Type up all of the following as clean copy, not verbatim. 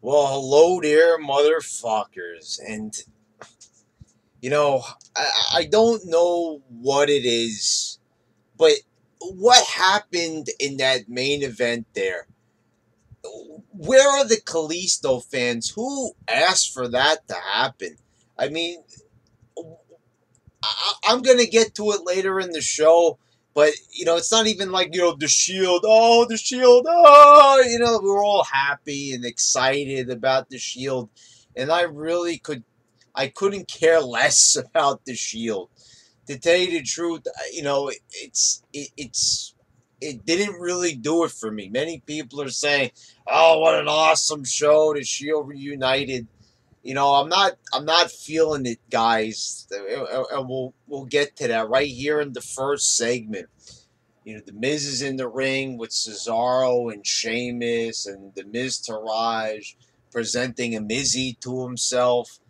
Well, hello there, motherfuckers. And, you know, I don't know what it is, but what happened in that main event there? Where are the Kalisto fans? Who asked for that to happen? I mean, I'm going to get to it later in the show, but, it's not even like, the Shield. Oh, the Shield. Oh, we're all happy and excited about the Shield. And I couldn't care less about the Shield. To tell you the truth, it didn't really do it for me. Many people are saying, "Oh, what an awesome show! The Shield reunited." I'm not feeling it, guys. And we'll get to that right here in the first segment. The Miz is in the ring with Cesaro and Sheamus and the Miz Taraj presenting a Mizzy to himself.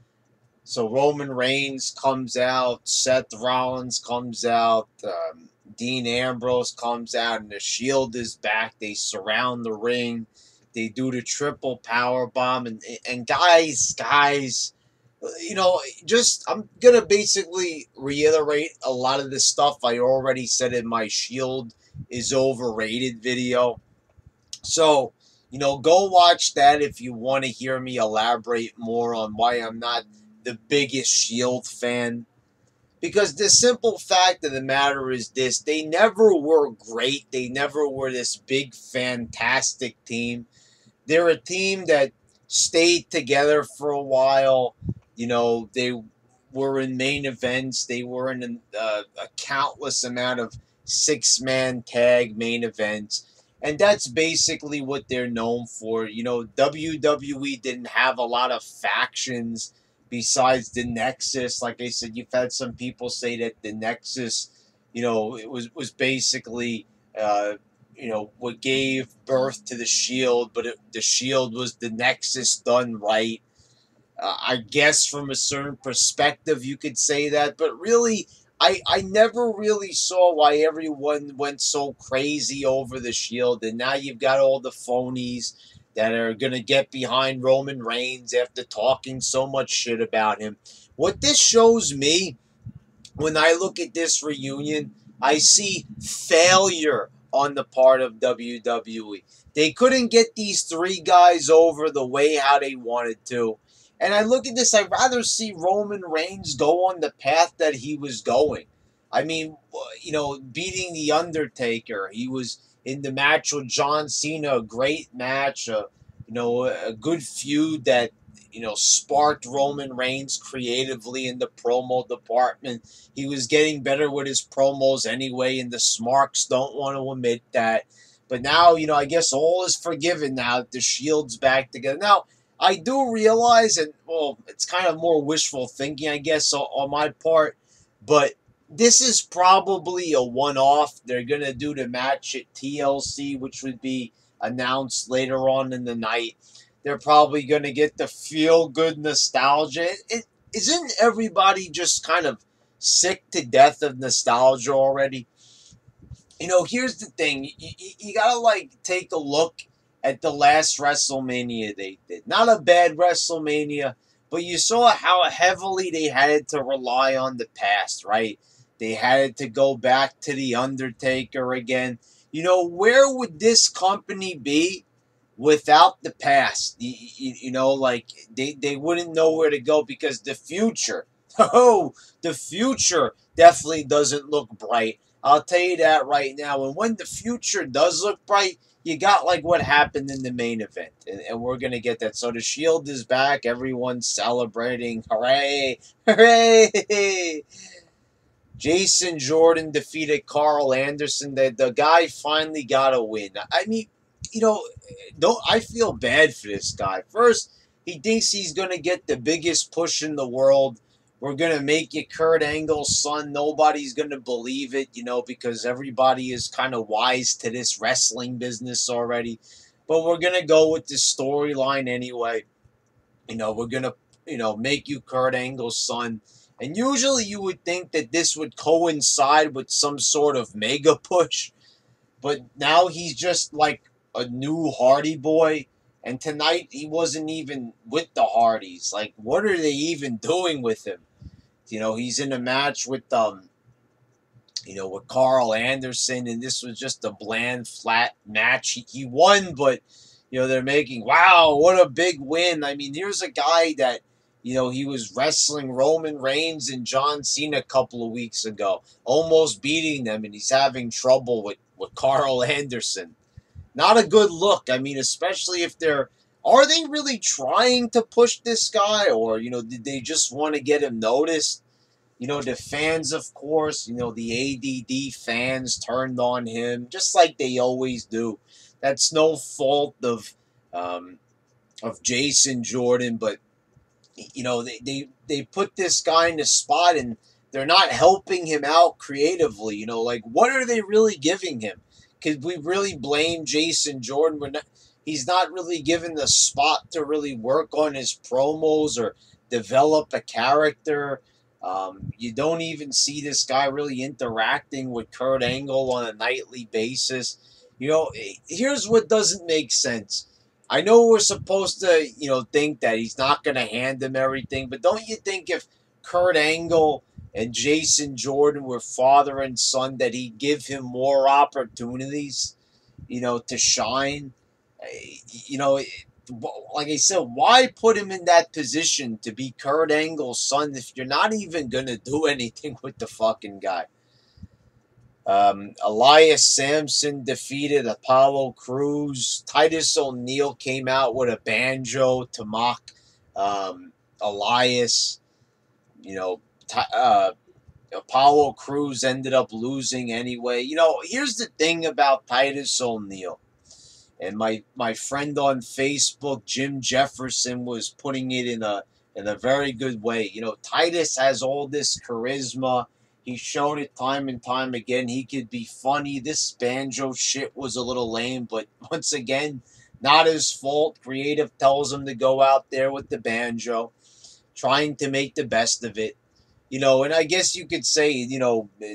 So Roman Reigns comes out, Seth Rollins comes out, Dean Ambrose comes out, and the Shield is back. They surround the ring. They do the triple power bomb, and guys, just I'm gonna basically reiterate a lot of the stuff I already said in my Shield is overrated video. So, go watch that if you want to hear me elaborate more on why I'm not the biggest Shield fan. Because the simple fact of the matter is this: they never were great. They never were this big, fantastic team. They're a team that stayed together for a while. They were in main events. They were in a countless amount of six-man tag main events. And that's basically what they're known for. WWE didn't have a lot of factions besides the Nexus. Like I said, you've had some people say that the Nexus, it was basically what gave birth to the Shield, but the Shield was the Nexus done right. I guess from a certain perspective, you could say that, but really, I never really saw why everyone went so crazy over the Shield, and now you've got all the phonies that are going to get behind Roman Reigns after talking so much shit about him. What this shows me when I look at this reunion, I see failure on the part of WWE. They couldn't get these three guys over the way how they wanted to. And I look at this, I'd rather see Roman Reigns go on the path that he was going. I mean, beating The Undertaker. He was in the match with John Cena, a great match, a good feud that sparked Roman Reigns creatively in the promo department. He was getting better with his promos anyway, and the Smarks don't want to admit that. But now, I guess all is forgiven now that the Shield's back together. Now, I do realize, and well, it's kind of more wishful thinking, I guess, on my part, but this is probably a one-off. They're going to do the match at TLC, which would be announced later on in the night. They're probably going to get the feel-good nostalgia. Isn't everybody just kind of sick to death of nostalgia already? Here's the thing. You got to, take a look at the last WrestleMania they did. Not a bad WrestleMania, but you saw how heavily they had to rely on the past, right? They had to go back to The Undertaker again. Where would this company be without the past? They wouldn't know where to go because the future, the future definitely doesn't look bright. I'll tell you that right now. And when the future does look bright, you got like what happened in the main event. And we're going to get that. So the Shield is back. Everyone's celebrating. Hooray! Hooray! Jason Jordan defeated Carl Anderson. The guy finally got a win. I mean, don't I feel bad for this guy. First, he thinks he's going to get the biggest push in the world. We're going to make you Kurt Angle's son. Nobody's going to believe it, because everybody is kind of wise to this wrestling business already. But we're going to go with the storyline anyway. We're going to, make you Kurt Angle's son. And usually you would think that this would coincide with some sort of mega push. But now he's just like a new Hardy Boy. And tonight he wasn't even with the Hardys. Like, what are they even doing with him? He's in a match with Carl Anderson, and this was just a bland, flat match. He won, but they're making, wow, what a big win. I mean, here's a guy that he was wrestling Roman Reigns and John Cena a couple of weeks ago, almost beating them, and he's having trouble with Carl Anderson. Not a good look. I mean, especially if are they really trying to push this guy, or did they just want to get him noticed? The fans, of course, the ADD fans turned on him, just like they always do. That's no fault of Jason Jordan, but they put this guy in the spot, and they're not helping him out creatively. Like, what are they really giving him? Could we really blame Jason Jordan? He's not really given the spot to really work on his promos or develop a character. You don't even see this guy really interacting with Kurt Angle on a nightly basis. Here's what doesn't make sense. I know we're supposed to, think that he's not going to hand him everything, but don't you think if Kurt Angle and Jason Jordan were father and son, that he'd give him more opportunities, to shine? Like I said, why put him in that position to be Kurt Angle's son if you're not even going to do anything with the fucking guy? Elias Sampson defeated Apollo Crews. Titus O'Neil came out with a banjo to mock Elias. Apollo Crews ended up losing anyway. Here's the thing about Titus O'Neil. And my friend on Facebook, Jim Jefferson, was putting it in a very good way. Titus has all this charisma. He showed it time and time again. He could be funny. This banjo shit was a little lame, but once again, not his fault. Creative tells him to go out there with the banjo, trying to make the best of it. And I guess you could say,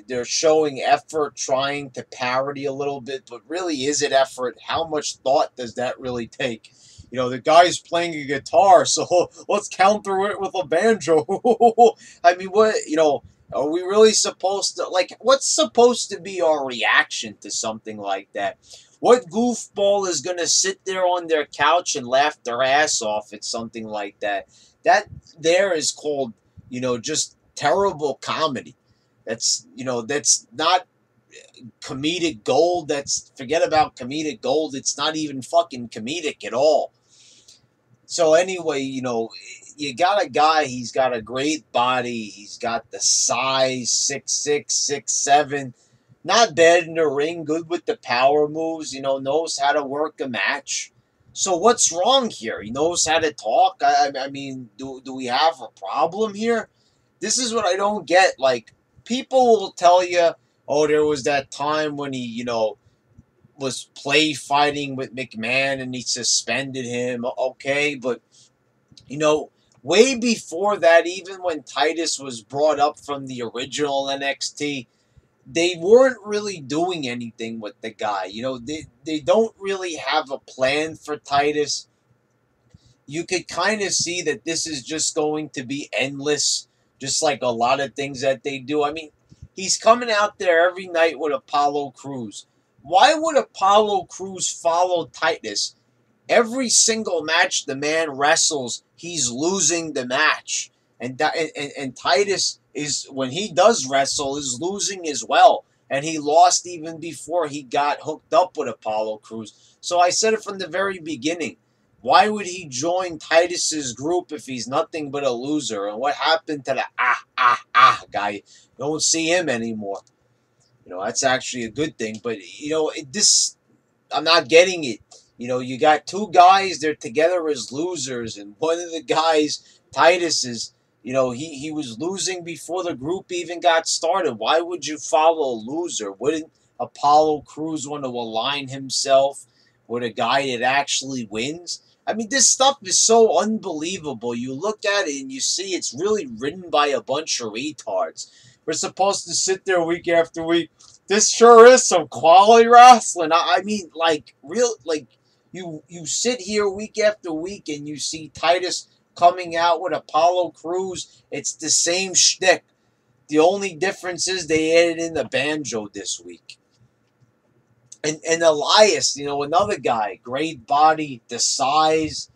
they're showing effort, trying to parody a little bit, but really, is it effort? How much thought does that really take? The guy's playing a guitar, so let's counter it with a banjo. I mean, what, are we really supposed to, what's supposed to be our reaction to something like that? What goofball is going to sit there on their couch and laugh their ass off at something like that? That there is called, just terrible comedy. That's not comedic gold. Forget about comedic gold. It's not even fucking comedic at all. So anyway, you got a guy, he's got a great body, he's got the size, 6'6", 6'7", not bad in the ring, good with the power moves, knows how to work a match. So what's wrong here? He knows how to talk. I mean, do we have a problem here? This is what I don't get. Like, people will tell you, oh, there was that time when he, was play fighting with McMahon and he suspended him. Okay, but, way before that, even when Titus was brought up from the original NXT, they weren't really doing anything with the guy. They don't really have a plan for Titus. You could kind of see that this is just going to be endless, just like a lot of things that they do. I mean, he's coming out there every night with Apollo Crews. Why would Apollo Crews follow Titus? Every single match the man wrestles, he's losing the match. And Titus is, when he does wrestle, is losing as well. And he lost even before he got hooked up with Apollo Crews. So I said it from the very beginning. Why would he join Titus's group if he's nothing but a loser? And what happened to the guy? Don't see him anymore. That's actually a good thing. But, I'm not getting it. You got two guys, they're together as losers. And one of the guys, Titus, is, he was losing before the group even got started. Why would you follow a loser? Wouldn't Apollo Crews want to align himself with a guy that actually wins? I mean, this stuff is so unbelievable. You look at it and you see it's really written by a bunch of retards. We're supposed to sit there week after week. This sure is some quality wrestling. I mean, You sit here week after week and you see Titus coming out with Apollo Crews. It's the same shtick. The only difference is they added in the banjo this week. And Elias, another guy, great body, the size,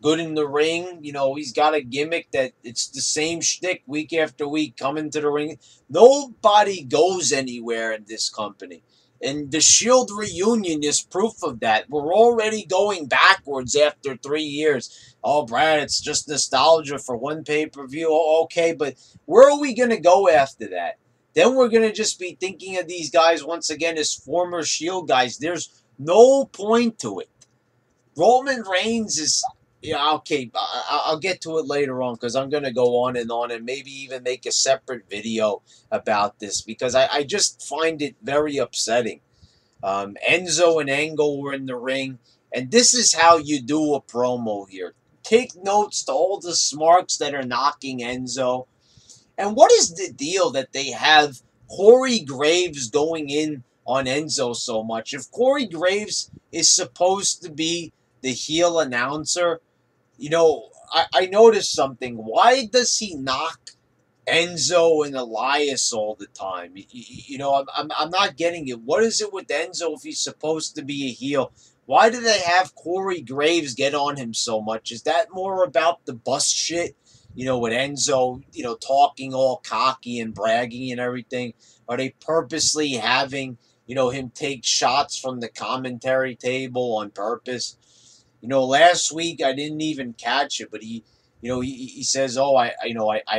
good in the ring. He's got a gimmick that it's the same shtick week after week, coming to the ring. Nobody goes anywhere in this company. And the Shield reunion is proof of that. We're already going backwards after 3 years. Oh, Brad, it's just nostalgia for one pay-per-view. Oh, okay, but where are we going to go after that? Then we're going to just be thinking of these guys once again as former Shield guys. There's no point to it. Roman Reigns is, yeah, okay. I'll get to it later on because I'm going to go on and maybe even make a separate video about this because I just find it very upsetting. Enzo and Angle were in the ring, and this is how you do a promo here. Take notes to all the smarks that are knocking Enzo. And what is the deal that they have Corey Graves going in on Enzo so much? If Corey Graves is supposed to be the heel announcer, I noticed something. Why does he knock Enzo and Elias all the time? I'm not getting it. What is it with Enzo if he's supposed to be a heel? Why do they have Corey Graves get on him so much? Is that more about the bust shit? With Enzo, talking all cocky and bragging and everything? Are they purposely having, him take shots from the commentary table on purpose? Last week I didn't even catch it, but he says, "Oh, I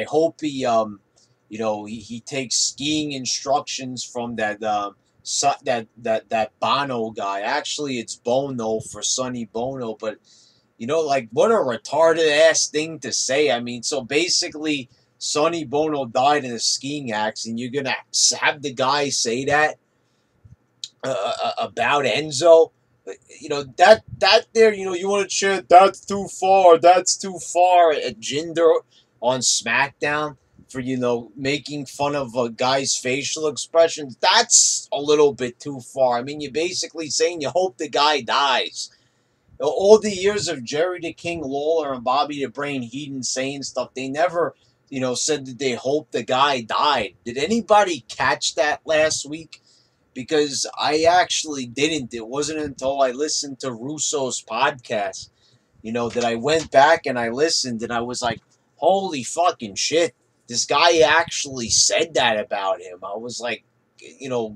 hope he takes skiing instructions from that that Bono guy. Actually, it's Bono for Sonny Bono, but like what a retarded ass thing to say. I mean, so basically, Sonny Bono died in a skiing accident. You're gonna have the guy say that about Enzo." That there, you want to chant, that's too far at Jinder on SmackDown for, making fun of a guy's facial expressions. That's a little bit too far. I mean, you're basically saying you hope the guy dies. All the years of Jerry the King Lawler and Bobby the Brain Heenan saying stuff, they never, said that they hoped the guy died. Did anybody catch that last week? Because I actually didn't. It wasn't until I listened to Russo's podcast, that I went back and I listened and I was like, holy fucking shit. This guy actually said that about him. I was like,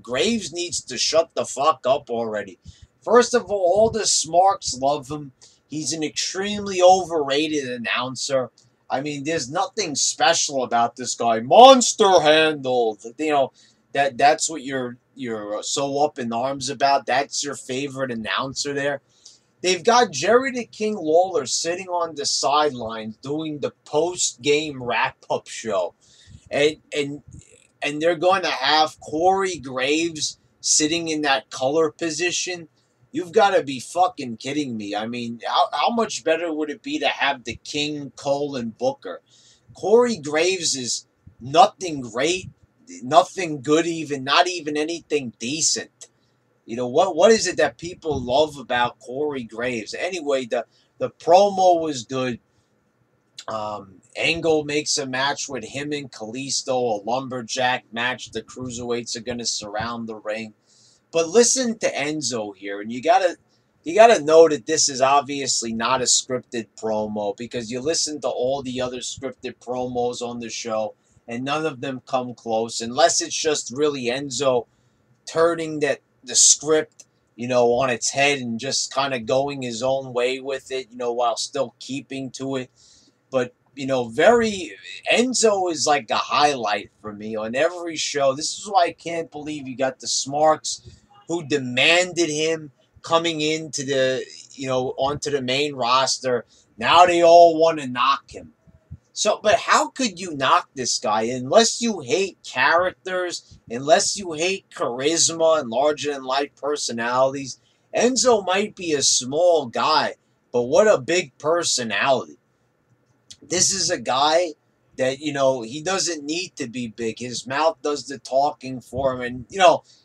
Graves needs to shut the fuck up already. First of all the smarks love him. He's an extremely overrated announcer. I mean, there's nothing special about this guy. Monster handled. That's what you're so up in arms about. That's your favorite announcer there. They've got Jerry the King Lawler sitting on the sidelines doing the post-game wrap-up show. And they're going to have Corey Graves sitting in that color position. You've got to be fucking kidding me. I mean, how much better would it be to have the King, Cole, and Booker? Corey Graves is nothing great, nothing good even, not even anything decent. What is it that people love about Corey Graves? Anyway, the promo was good. Angle makes a match with him and Kalisto, a lumberjack match. The cruiserweights are going to surround the ring. But listen to Enzo here, and you gotta know that this is obviously not a scripted promo because you listen to all the other scripted promos on the show, and none of them come close unless it's just really Enzo turning the script, on its head and just kind of going his own way with it, while still keeping to it. But Enzo is like a highlight for me on every show. This is why I can't believe you got the smarks who demanded him coming into onto the main roster. Now they all want to knock him. So, but how could you knock this guy unless you hate characters, unless you hate charisma and larger-than-life personalities? Enzo might be a small guy, but what a big personality. This is a guy that, he doesn't need to be big. His mouth does the talking for him. And,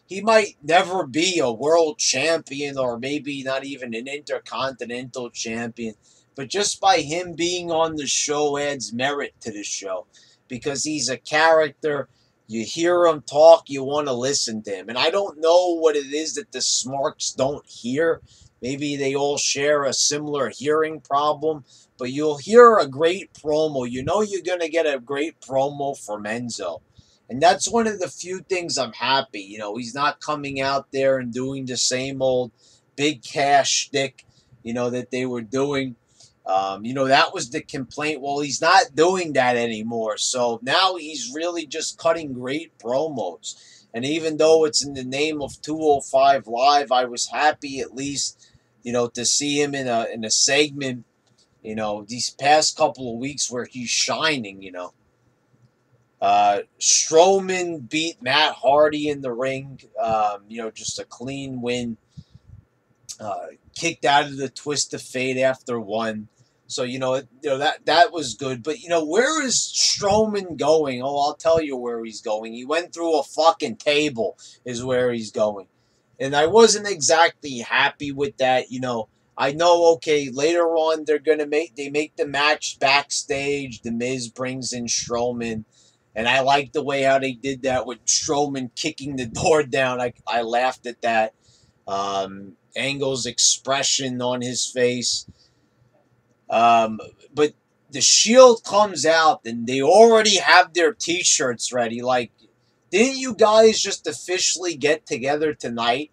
he might never be a world champion or maybe not even an intercontinental champion. But just by him being on the show adds merit to the show because he's a character. You hear him talk, you want to listen to him. And I don't know what it is that the Smarks don't hear. Maybe they all share a similar hearing problem, but you'll hear a great promo. You know you're going to get a great promo from Enzo. And that's one of the few things I'm happy. He's not coming out there and doing the same old big cash shtick, that they were doing. That was the complaint. Well, he's not doing that anymore. So now he's really just cutting great promos. And even though it's in the name of 205 Live, I was happy at least, to see him in a segment, these past couple of weeks where he's shining, Strowman beat Matt Hardy in the ring, just a clean win. Kicked out of the twist of fate after one. So, that was good. But, where is Strowman going? Oh, I'll tell you where he's going. He went through a fucking table is where he's going. And I wasn't exactly happy with that. I know, okay, later on they make the match backstage. The Miz brings in Strowman. And I like the way how they did that with Strowman kicking the door down. I laughed at that. Angle's expression on his face. But the Shield comes out and they already have their t-shirts ready. Like, didn't you guys just officially get together tonight?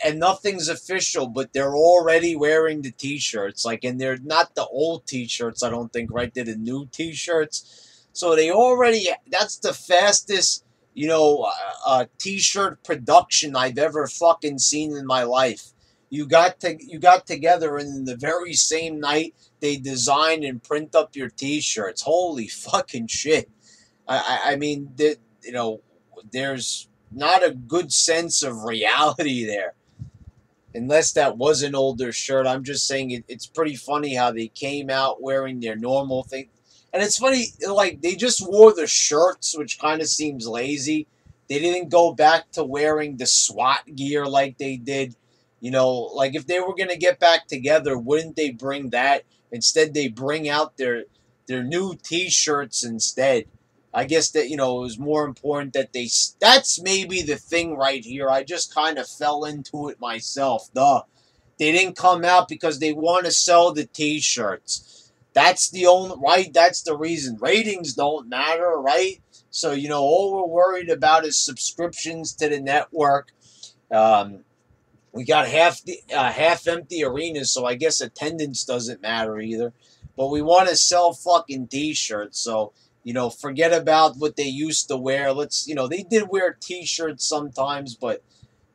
And nothing's official, but they're already wearing the t-shirts. Like, and they're not the old t-shirts, I don't think, right? They're the new t-shirts. So that's the fastest, t-shirt production I've ever fucking seen in my life. You got together and in the very same night they design and print up your t-shirts. Holy fucking shit. I mean, there's not a good sense of reality there. Unless that was an older shirt. I'm just saying it's pretty funny how they came out wearing their normal thing. And it's funny, like, they just wore the shirts, which kind of seems lazy. They didn't go back to wearing the SWAT gear like they did. Like, if they were going to get back together, wouldn't they bring that? Instead, they bring out their new T-shirts instead. I guess that, it was more important that that's maybe the thing right here. I just kind of fell into it myself. Duh. They didn't come out because they want to sell the T-shirts. That's the only, right? That's the reason. Ratings don't matter, right? So, all we're worried about is subscriptions to the network. We got half empty arenas, so I guess attendance doesn't matter either. But we want to sell fucking T-shirts, so forget about what they used to wear. They did wear T-shirts sometimes, but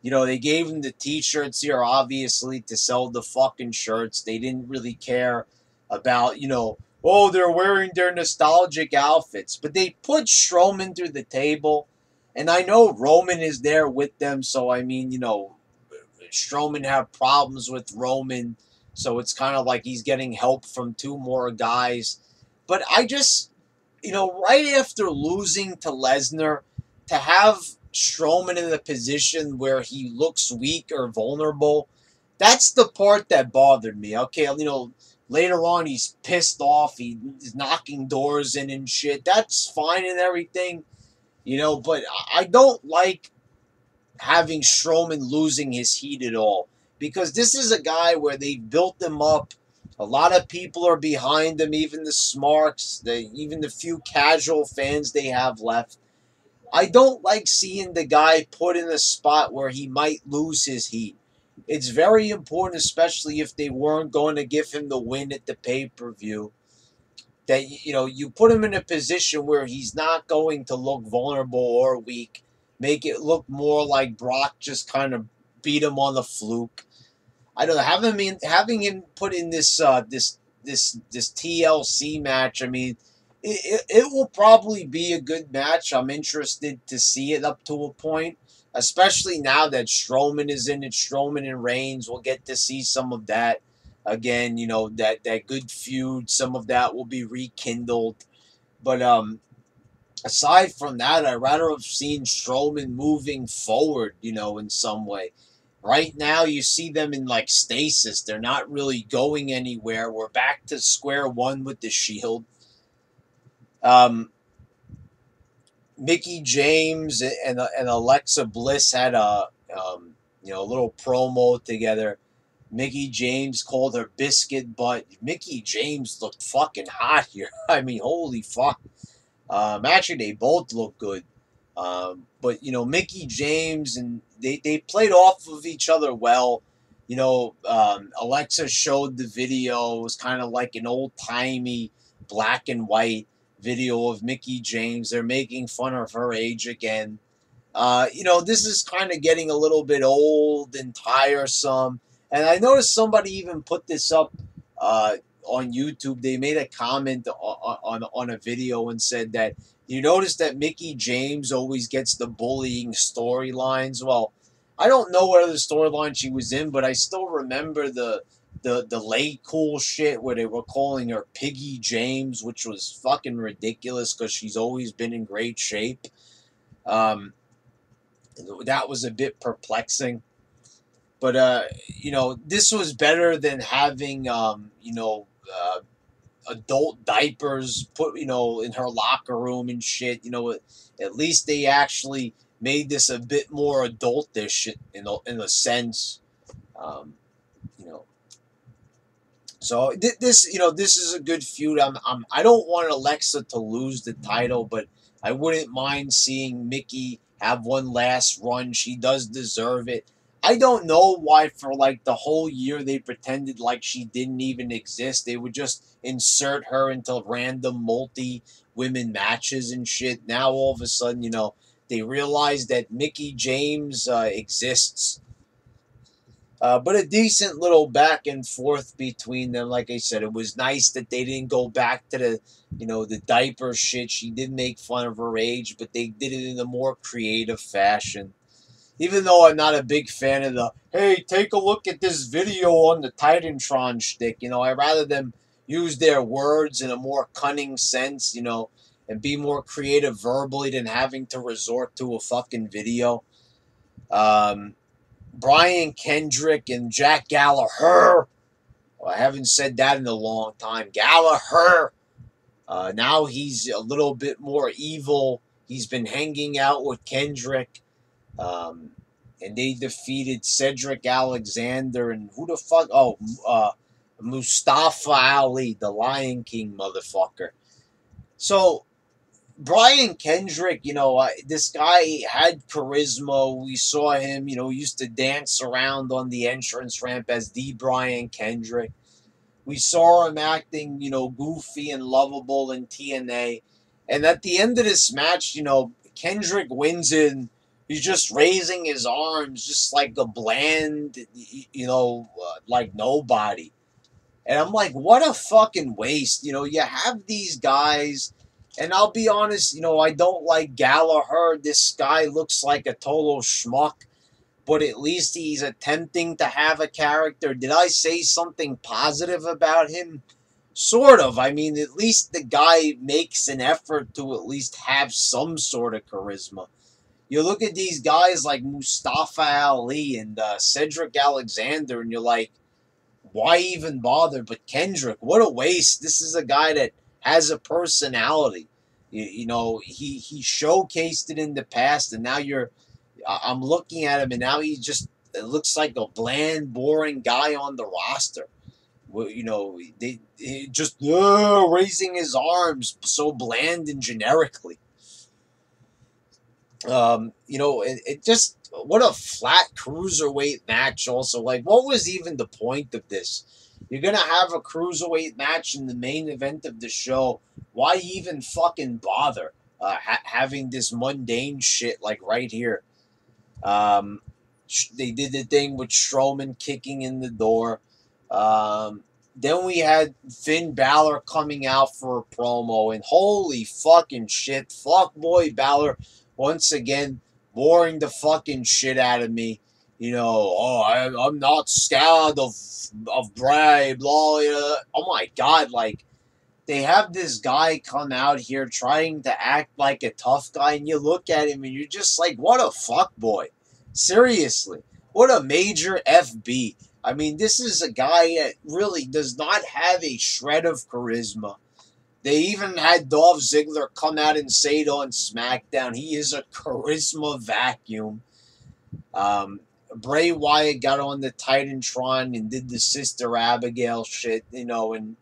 they gave them the T-shirts here obviously to sell the fucking shirts. They didn't really care about oh, they're wearing their nostalgic outfits, but they put Strowman through the table, and I know Roman is there with them, so I mean Strowman have problems with Roman, so it's kind of like he's getting help from two more guys. But I just, right after losing to Lesnar, to have Strowman in a position where he looks weak or vulnerable, that's the part that bothered me. Okay, later on he's pissed off, he's knocking doors in and shit. That's fine and everything, but I don't like having Strowman losing his heat at all. Because this is a guy where they built him up. A lot of people are behind him, even the Smarks, even the few casual fans they have left. I don't like seeing the guy put in a spot where he might lose his heat. It's very important, especially if they weren't going to give him the win at the pay-per-view, that you put him in a position where he's not going to look vulnerable or weak. Make it look more like Brock just kind of beat him on the fluke. I don't know. Having him put in this TLC match. I mean, it will probably be a good match. I'm interested to see it up to a point, especially now that Strowman is in it. Strowman and Reigns, we'll get to see some of that again. That good feud. Some of that will be rekindled. But aside from that, I'd rather have seen Strowman moving forward, in some way. Right now, you see them in like stasis. They're not really going anywhere. We're back to square one with the Shield. Um, Mickey James and Alexa Bliss had a little promo together. Mickey James called her biscuit butt. Mickey James looked fucking hot here. I mean, holy fuck. Actually, they both look good. But Mickey James and they played off of each other well. Alexa showed the video. It was kind of like an old timey black and white video of Mickey James. They're making fun of her age again. This is kind of getting a little bit old and tiresome. And I noticed somebody even put this up on YouTube. They made a comment on a video and said that you notice that Mickey James always gets the bullying storylines. Well, I don't know what other storyline she was in, but I still remember the late cool shit where they were calling her Piggy James, which was fucking ridiculous because she's always been in great shape. That was a bit perplexing. But this was better than having adult diapers put in her locker room and shit. At least they actually made this a bit more adultish in a sense. Um, you know, so this is a good feud. I don't want Alexa to lose the title, but I wouldn't mind seeing Mickey have one last run. She does deserve it. I don't know why for like the whole year they pretended like she didn't even exist. They would just insert her into random multi women matches and shit. Now all of a sudden, they realize that Mickey James exists. But a decent little back and forth between them. Like I said, it was nice that they didn't go back to the diaper shit. She did make fun of her age, but they did it in a more creative fashion. Even though I'm not a big fan of the, hey, take a look at this video on the Titantron shtick. I'd rather them use their words in a more cunning sense, and be more creative verbally than having to resort to a fucking video. Brian Kendrick and Jack Gallagher. Well, I haven't said that in a long time. Gallagher. Now he's a little bit more evil. He's been hanging out with Kendrick. And they defeated Cedric Alexander and who the fuck? Oh, Mustafa Ali, the Lion King motherfucker. So Brian Kendrick, this guy had charisma. We saw him, he used to dance around on the entrance ramp as the Brian Kendrick. We saw him acting, goofy and lovable in TNA. And at the end of this match, Kendrick wins in. He's just raising his arms, just like a bland, like nobody. And I'm like, what a fucking waste. You have these guys, and I'll be honest, I don't like Gallagher. This guy looks like a total schmuck, but at least he's attempting to have a character. Did I say something positive about him? Sort of. I mean, at least the guy makes an effort to at least have some sort of charisma. You look at these guys like Mustafa Ali and Cedric Alexander, and you're like, why even bother? But Kendrick, what a waste. This is a guy that has a personality. He showcased it in the past, and now I'm looking at him, and now it looks like a bland, boring guy on the roster. They just raising his arms so bland and generically. It just, what a flat cruiserweight match. Also, like, what was even the point of this? You're gonna have a cruiserweight match in the main event of the show. Why even fucking bother having this mundane shit like right here? They did the thing with Strowman kicking in the door. Then we had Finn Balor coming out for a promo, and holy fucking shit, fuck boy Balor. Once again, boring the fucking shit out of me. I'm not scared of Bray, blah, blah. Oh my god, like, they have this guy come out here trying to act like a tough guy, and you look at him and you're just like, what a fuck boy. Seriously. What a major FB. I mean, this is a guy that really does not have a shred of charisma. They even had Dolph Ziggler come out and say it on SmackDown. He is a charisma vacuum. Bray Wyatt got on the Titantron and did the Sister Abigail shit, and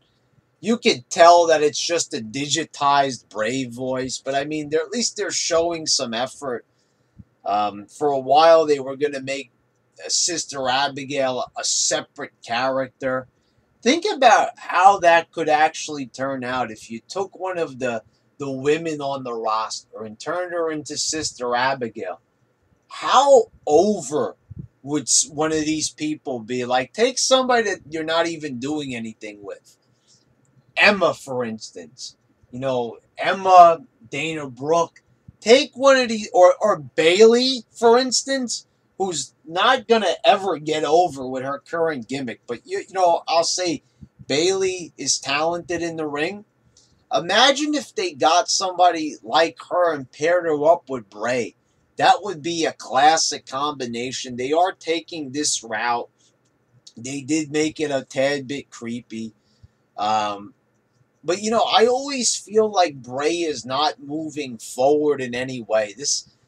you could tell that it's just a digitized Bray voice. But I mean, at least they're showing some effort. For a while, they were going to make Sister Abigail a separate character. Think about how that could actually turn out if you took one of the women on the roster and turned her into Sister Abigail. How over would one of these people be? Like, take somebody that you're not even doing anything with. Emma, for instance. Emma, Dana Brooke. Take one of these, or Bailey, for instance, who's not going to ever get over with her current gimmick. But, I'll say Bailey is talented in the ring. Imagine if they got somebody like her and paired her up with Bray. That would be a classic combination. They are taking this route. They did make it a tad bit creepy. But, I always feel like Bray is not moving forward in any way.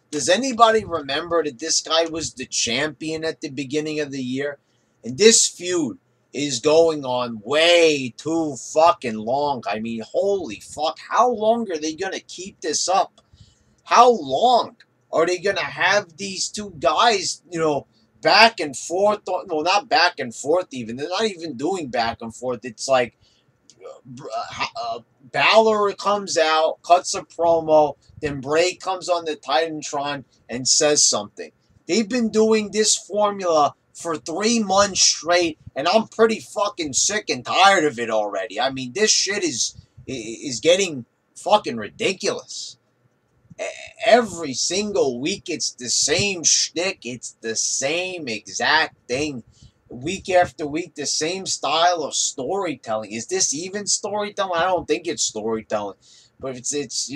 Does anybody remember that this guy was the champion at the beginning of the year? And this feud is going on way too fucking long. I mean, holy fuck. How long are they going to keep this up? How long are they going to have these two guys, back and forth? No, not back and forth even. They're not even doing back and forth. It's like, Balor comes out, cuts a promo, then Bray comes on the Titantron and says something. They've been doing this formula for 3 months straight, and I'm pretty fucking sick and tired of it already. I mean, this shit is getting fucking ridiculous. Every single week, it's the same shtick. It's the same exact thing. Week after week, the same style of storytelling. Is this even storytelling? I don't think it's storytelling, but it's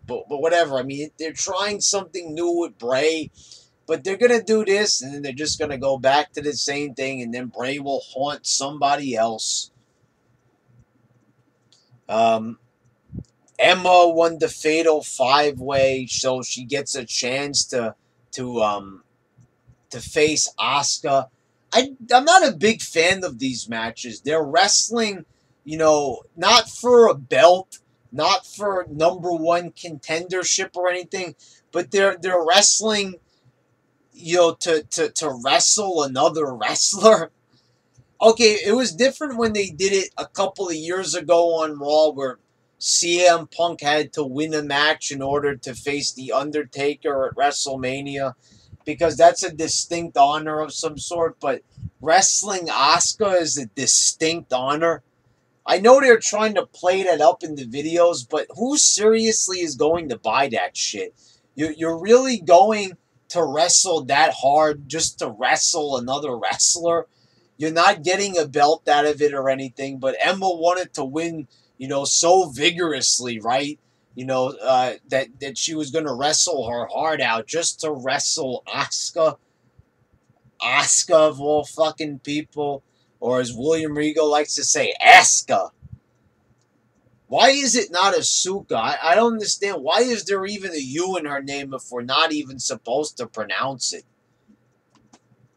but whatever. I mean, they're trying something new with Bray, but they're gonna do this, and then they're just gonna go back to the same thing, and then Bray will haunt somebody else. Emma won the Fatal 5-Way, so she gets a chance to face Asuka. I'm not a big fan of these matches. They're wrestling, not for a belt, not for number one contendership or anything, but they're wrestling, to wrestle another wrestler. Okay, it was different when they did it a couple of years ago on Raw, where CM Punk had to win a match in order to face The Undertaker at WrestleMania, because that's a distinct honor of some sort, but wrestling Asuka is a distinct honor. I know they're trying to play that up in the videos, but who seriously is going to buy that shit? You're really going to wrestle that hard just to wrestle another wrestler? You're not getting a belt out of it or anything, but Emma wanted to win, so vigorously, right? That she was going to wrestle her heart out just to wrestle Asuka. Asuka of all fucking people. Or as William Regal likes to say, Asuka. Why is it not Asuka? I don't understand. Why is there even a U in her name if we're not even supposed to pronounce it?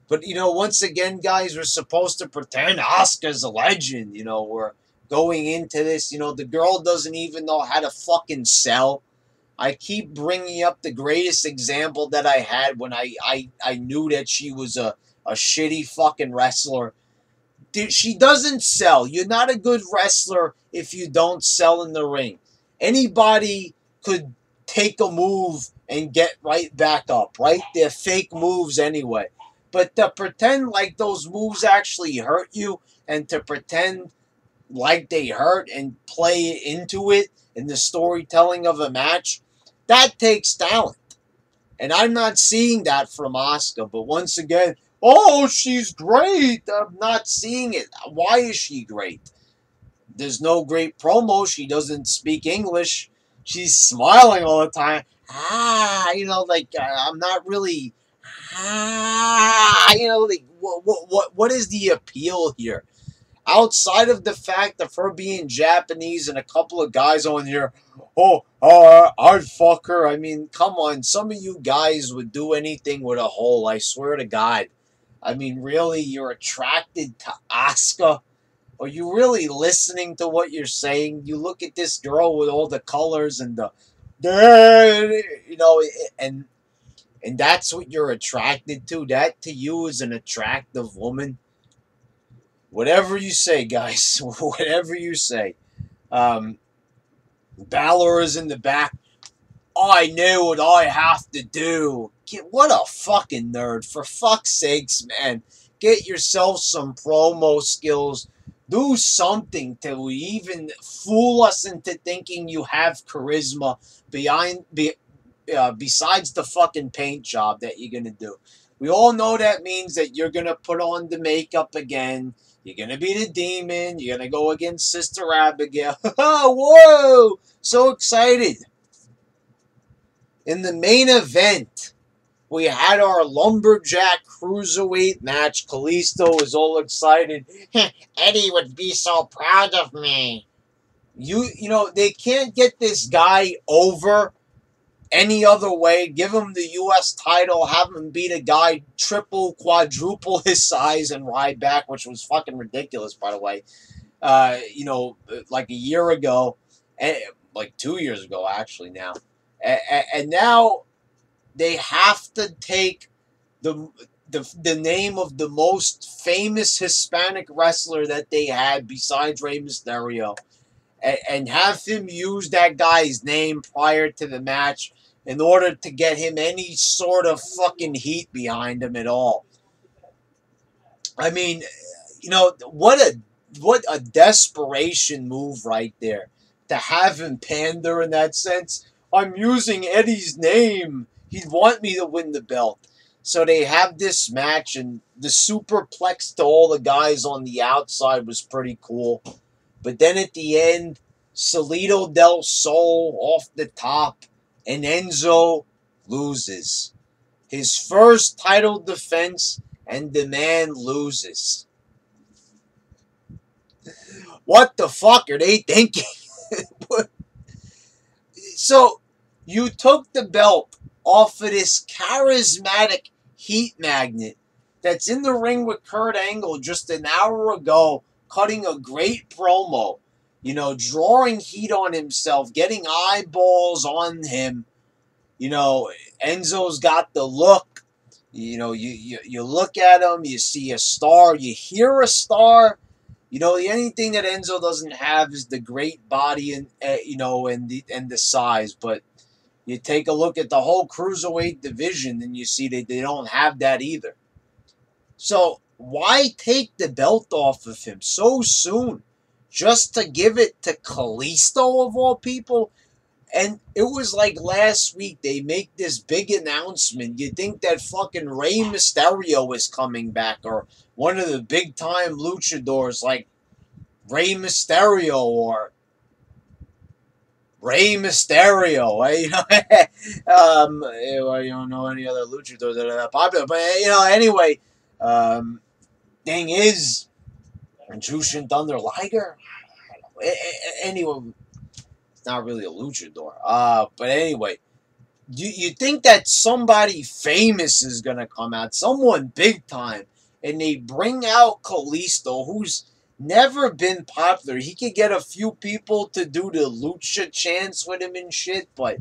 But, once again, guys, we're supposed to pretend Asuka's a legend. We're going into this. The girl doesn't even know how to fucking sell. I keep bringing up the greatest example that I had when I knew that she was a shitty fucking wrestler. Dude, she doesn't sell. You're not a good wrestler if you don't sell in the ring. Anybody could take a move and get right back up, right? They're fake moves anyway. But to pretend like those moves actually hurt you, and to pretend like they hurt and play into it in the storytelling of a match, that takes talent. And I'm not seeing that from Asuka. But once again, oh, she's great. I'm not seeing it. Why is she great? there's no great promo. She doesn't speak English. She's smiling all the time. I'm not really. Like what is the appeal here? Outside of the fact of her being Japanese and a couple of guys on here, I'd fuck her. I mean, come on. Some of you guys would do anything with a hole, I swear to God. I mean, really, you're attracted to Asuka? Are you really listening to what you're saying? You look at this girl with all the colors and and that's what you're attracted to. That to you is an attractive woman. Whatever you say, guys. Whatever you say. Balor is in the back. I know what I have to do. What a fucking nerd. For fuck's sakes, man. Get yourself some promo skills. Do something to even fool us into thinking you have charisma besides the fucking paint job that you're going to do. We all know that means that you're going to put on the makeup again. You're going to be the demon. You're going to go against Sister Abigail. Whoa! So excited. In the main event, we had our Lumberjack Cruiserweight match. Kalisto is all excited. Eddie would be so proud of me. They can't get this guy over any other way. Give him the U.S. title. Have him beat a guy triple, quadruple his size and ride back, which was fucking ridiculous, by the way. Like a year ago, like 2 years ago, actually now. And now they have to take the name of the most famous Hispanic wrestler that they had besides Rey Mysterio and have him use that guy's name prior to the match in order to get him any sort of fucking heat behind him at all. I mean, what a desperation move right there to have him pander in that sense. I'm using Eddie's name. He'd want me to win the belt. So they have this match, and the superplex to all the guys on the outside was pretty cool. But then at the end, Solito del Sol off the top, and Enzo loses. His first title defense, and the man loses. What the fuck are they thinking? So, you took the belt off of this charismatic heat magnet that's in the ring with Kurt Angle just an hour ago, cutting a great promo, drawing heat on himself, getting eyeballs on him. Enzo's got the look. You look at him, you see a star, you hear a star. The only thing that Enzo doesn't have is the great body and the size. But you take a look at the whole cruiserweight division, and you see that they don't have that either. So why take the belt off of him so soon, just to give it to Kalisto of all people? And it was like last week they make this big announcement. You think that fucking Rey Mysterio is coming back, or one of the big time luchadors like Rey Mysterio or Rey Mysterio. You don't know any other luchadors that are that popular. But anyway, thing is, Jushin Thunder Liger. Anyway. Not really a luchador. But anyway, you think that somebody famous is going to come out, someone big time, and they bring out Kalisto, who's never been popular. He could get a few people to do the lucha chants with him and shit, but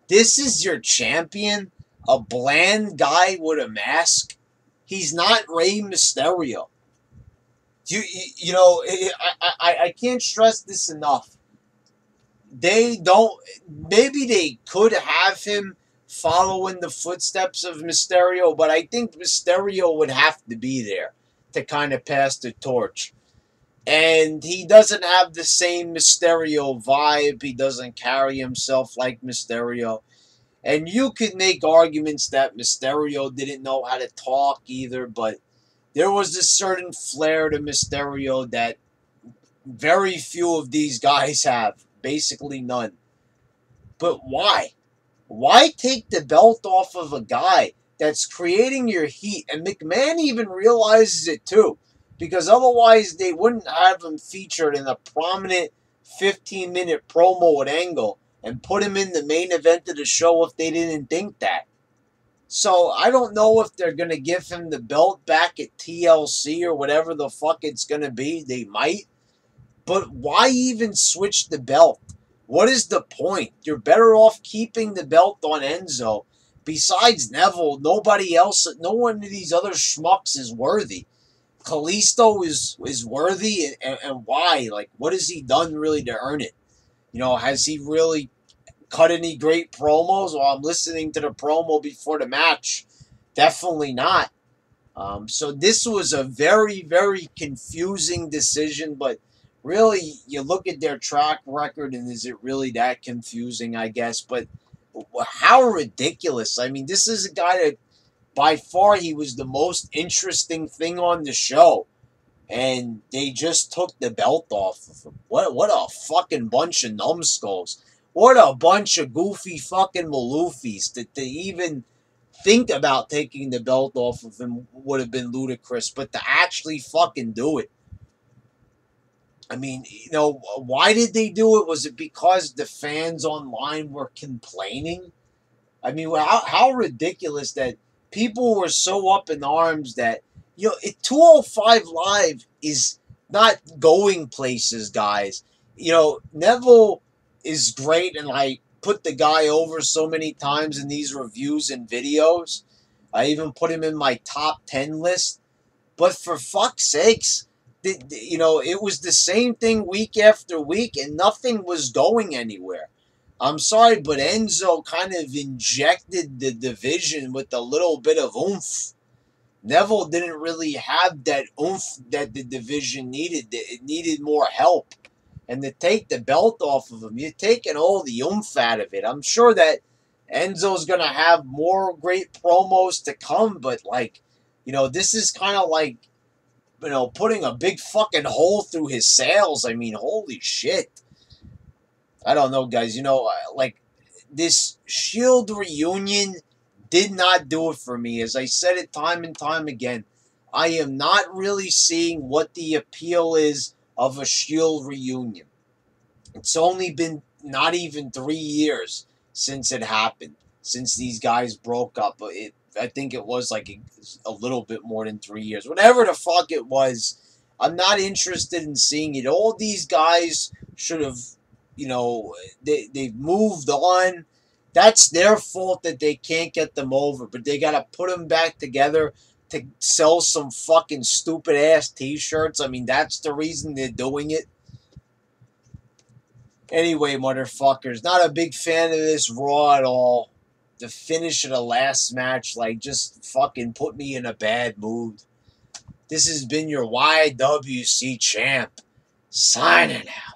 this is your champion, a bland guy with a mask. He's not Rey Mysterio. I can't stress this enough. Maybe they could have him follow in the footsteps of Mysterio, but I think Mysterio would have to be there to kind of pass the torch. And he doesn't have the same Mysterio vibe. He doesn't carry himself like Mysterio. And you could make arguments that Mysterio didn't know how to talk either, but there was this certain flair to Mysterio that Very few of these guys have. Basically none. But why? Why take the belt off of a guy that's creating your heat? And McMahon even realizes it too. Because otherwise they wouldn't have him featured in a prominent 15-minute promo with Angle and put him in the main event of the show if they didn't think that. So I don't know if they're going to give him the belt back at TLC or whatever the fuck it's going to be. They might. But why even switch the belt? What is the point? You're better off keeping the belt on Enzo. Besides Neville, nobody else, no one of these other schmucks is worthy. Kalisto is worthy, and why? Like, what has he done really to earn it? Has he really cut any great promos? Well, I'm listening to the promo before the match. Definitely not. So this was a very, very confusing decision, but really, you look at their track record, and is it really that confusing, I guess? But how ridiculous. I mean, this is a guy that, by far, he was the most interesting thing on the show. And they just took the belt off of him. What a fucking bunch of numbskulls. What a bunch of goofy fucking maloofis to even think about taking the belt off of him would have been ludicrous. But to actually fucking do it. I mean, why did they do it? Was it because the fans online were complaining? I mean, how ridiculous that people were so up in arms that, 205 Live is not going places, guys. Neville is great, and I put the guy over so many times in these reviews and videos. I even put him in my top 10 list. But for fuck's sakes, it was the same thing week after week, and nothing was going anywhere. I'm sorry, but Enzo kind of injected the division with a little bit of oomph. Neville didn't really have that oomph that the division needed. It needed more help. And to take the belt off of him, you're taking all the oomph out of it. I'm sure that Enzo's going to have more great promos to come, but, this is kind of like, putting a big fucking hole through his sails. I mean, holy shit. I don't know, guys. This Shield reunion did not do it for me. As I said it time and time again, I am not really seeing what the appeal is of a Shield reunion. It's only been not even 3 years since it happened, since these guys broke up. I think it was like a little bit more than 3 years. Whatever the fuck it was, I'm not interested in seeing it. All these guys should have, they've moved on. That's their fault that they can't get them over, but they got to put them back together to sell some fucking stupid ass t-shirts. I mean, that's the reason they're doing it. Anyway, motherfuckers, not a big fan of this Raw at all. The finish of the last match, just fucking put me in a bad mood. This has been your YWC champ, signing out.